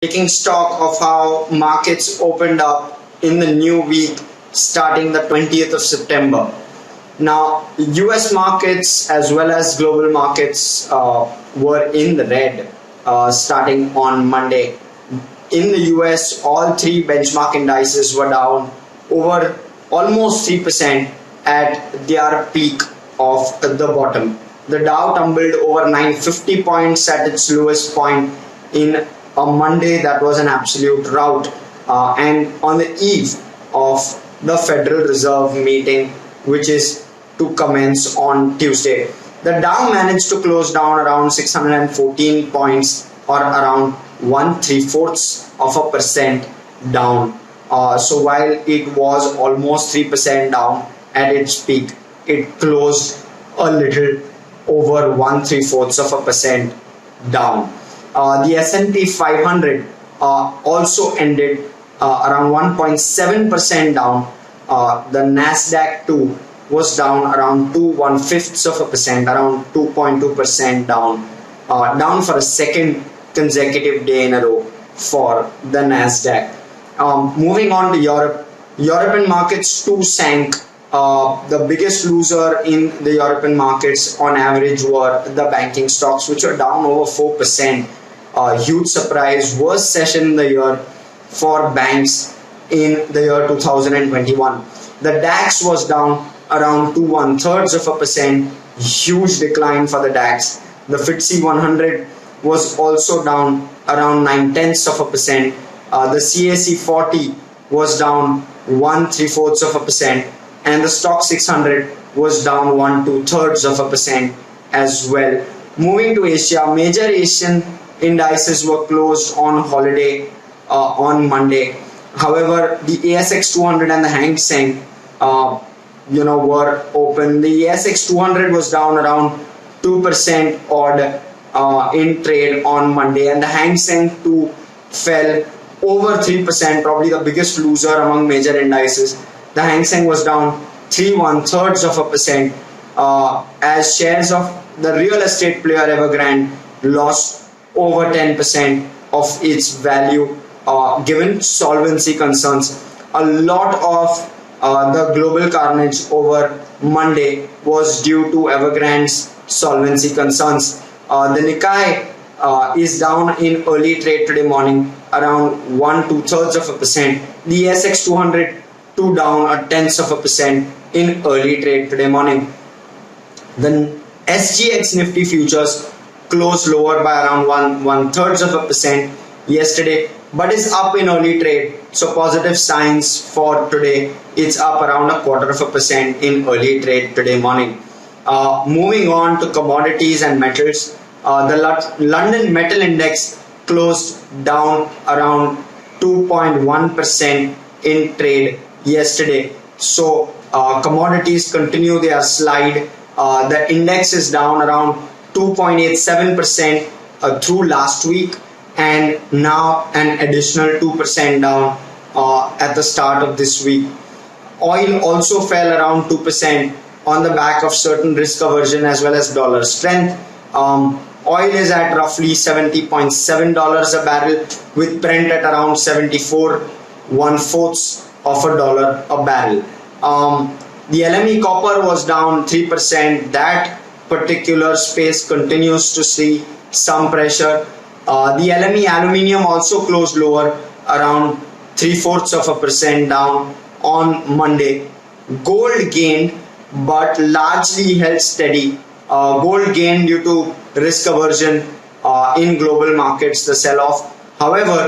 taking stock of how markets opened up in the new week starting the 20th of September. Now, US markets as well as global markets were in the red starting on Monday. In the US, all three benchmark indices were down over almost 3% at their peak of the bottom. The Dow tumbled over 950 points at its lowest point in a Monday that was an absolute rout. And on the eve of the Federal Reserve meeting, which is to commence on Tuesday, the Dow managed to close down around 614 points, or around 1/3 of a percent down. So while it was almost 3% down at its peak, it closed a little over 1/3 of a percent down. The S&P 500 also ended around 1.7% down. The Nasdaq too was down around 2/1/5 of a percent, around 2.2% down, down for a second consecutive day in a row for the Nasdaq. Moving on to Europe, European markets too sank. The biggest loser in the European markets on average were the banking stocks, which were down over 4%. Huge surprise, worst session in the year for banks in the year 2021. The DAX was down around 2/1/3 of a percent, huge decline for the DAX. The FTSE 100 was also down around 9/10 of a percent. The CAC 40 was down 1/3 of a percent, and the Stock 600 was down 1/2 of a percent as well. Moving to Asia, major Asian indices were closed on holiday on Monday. However, the ASX 200 and the Hang Seng were open. The ASX 200 was down around 2% odd in trade on Monday, and the Hang Seng too fell over 3%, probably the biggest loser among major indices. The Hang Seng was down 3/1/3 of a percent as shares of the real estate player Evergrande lost over 10% of its value given solvency concerns. A lot of the global carnage over Monday was due to Evergrande's solvency concerns. The Nikkei is down in early trade today morning around 1/2 of a percent. The ASX 200 too down 0.1% in early trade today morning. The SGX Nifty futures closed lower by around 1/3 of a percent yesterday, but is up in early trade, so positive signs for today. It's up around 1/4 of a percent in early trade today morning. Moving on to commodities and metals, the London Metal Index closed down around 2.1% in trade yesterday. So commodities continue their slide. The index is down around 2.87% through last week, and now an additional 2% down at the start of this week. Oil also fell around 2% on the back of certain risk aversion as well as dollar strength. Oil is at roughly $70.7 a barrel, with Brent at around 74.1/4 of a dollar a barrel. The LME copper was down 3%. That particular space continues to see some pressure. The LME aluminium also closed lower, around 3/4 of a percent down on Monday. Gold gained, but largely held steady. Gold gained due to risk aversion in global markets, the sell-off. However,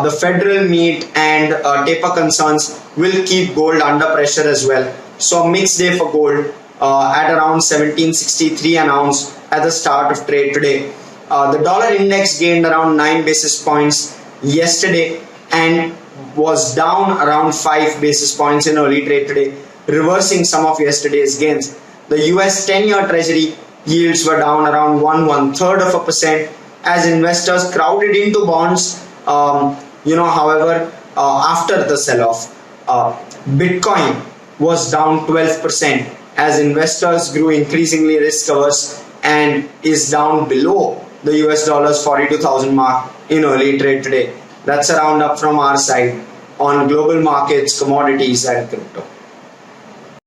the federal meet and taper concerns will keep gold under pressure as well. So a mixed day for gold at around 1763 an ounce at the start of trade today. The dollar index gained around 9 basis points yesterday and was down around 5 basis points in early trade today, reversing some of yesterday's gains. The US 10-year Treasury yields were down around 1/1/3 of a percent as investors crowded into bonds. However, after the sell-off, Bitcoin was down 12% as investors grew increasingly risk averse and is down below the US dollar's 42,000 mark in early trade today. That's a roundup from our side on global markets, commodities and crypto.